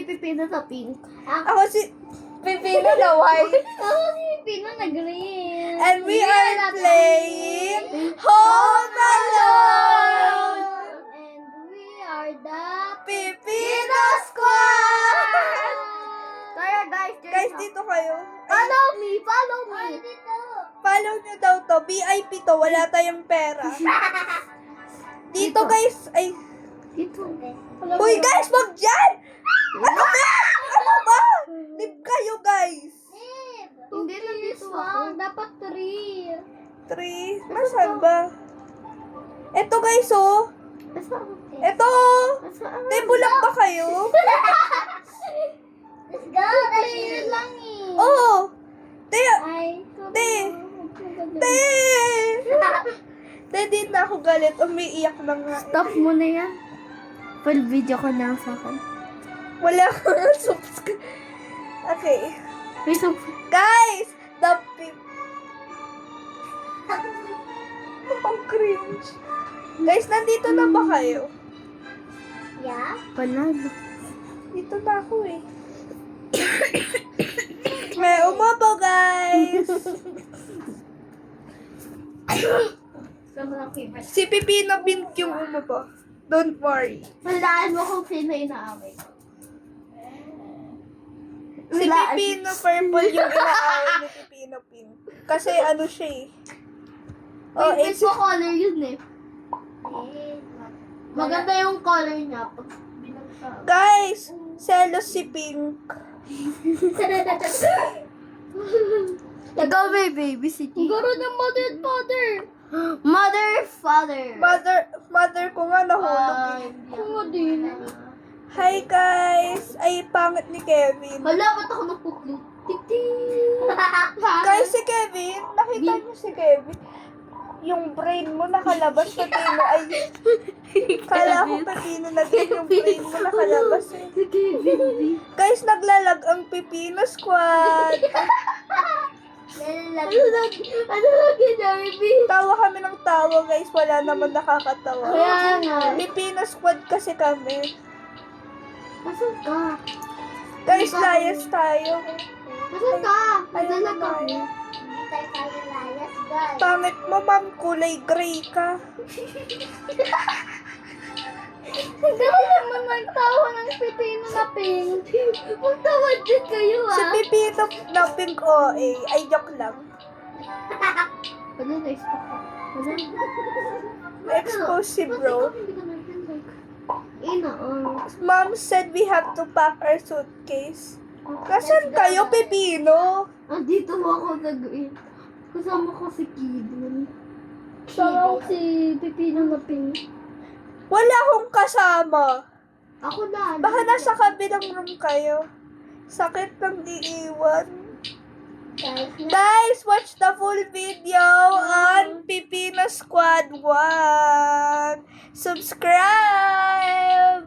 Pipino sa pink. Ako si Pipino na white. Ako si Pipino na green. And we are playing Home Alone! And we are the Pipino Squad! Kaya guys, Guys, dito kayo. follow me, follow me. Follow nyo daw to. VIP to. Wala tayong pera. Dito guys. Ay. Dito. Uy guys, wag dyan! Ano ba? Ano ba? Leave kayo guys. Hindi na dito ako. Dapat 3. 3. Nasaan ba? Ito guys oh. Ito. Bulak ba kayo? Let's go. Player lang eh. Oh. Te. Ay. Te. Te, di na ako galit. Umiiyak na nga. Stop mo na yan. Full video ko na sa akin. Wala akong subscribe. Okay. May Guys, the ang cringe. Guys, nandito na ba kayo? Yeah? Panalo. Dito na ako eh. May umabaw, guys. Si Pipino Pink yung umabaw. Don't worry. Walaan mo kung sino inaaway ko. Si Pipino Purple yung inaaway ni Pipino Pink. Kasi ano siya eh. Oh, Favorite it's ko color yun eh. Maganda yung color niya. Pag binagsa. guys, selos si Pink. Ikaw may baby si Kiki. Garo ng mother and father. Mother, father. Mother ko nga nahulog eh. Ako din. Hi guys! Ay, pangit ni Kevin. Hala, ba't ako nagpuklot? Tik-tik. Guys, si Kevin, nakita niyo si Kevin? Yung brain mo nakalabas, Pepino. Ay, kala ko Pepino na din yung brain mo nakalabas. Eh. Guys, naglalag ang Pipino Squad. Ano lagi Darby? Tawa kami ng tawa, guys. Wala naman nakakatawa. Kaya nga. Pipino Squad kasi kami. Nasaan ka? Guys, layas tayo. Nasaan ka? Ayun na Naglalag ako. tayo. Hindi tayo layas, guys. Pangit mo, ma'am. Kulay gray ka. Hindi naman nagtawa ng pipino na pink. Magtawa din kayo Si ah. Pipino na Pink OA. Ay, joke lang. Ano na-stop ka? Na-expose si bro. Ina, Mom said we have to pack our suitcase. Nasaan kayo, Pipino? dito mo ako kasama ko si Kidon. Kasama ko si Pipino na pink. Wala akong kasama. Ako na. Baka nasa kabilang room kayo. Sakit ng iiwan. Guys, watch the full video on Pipino Squad 1. Subscribe!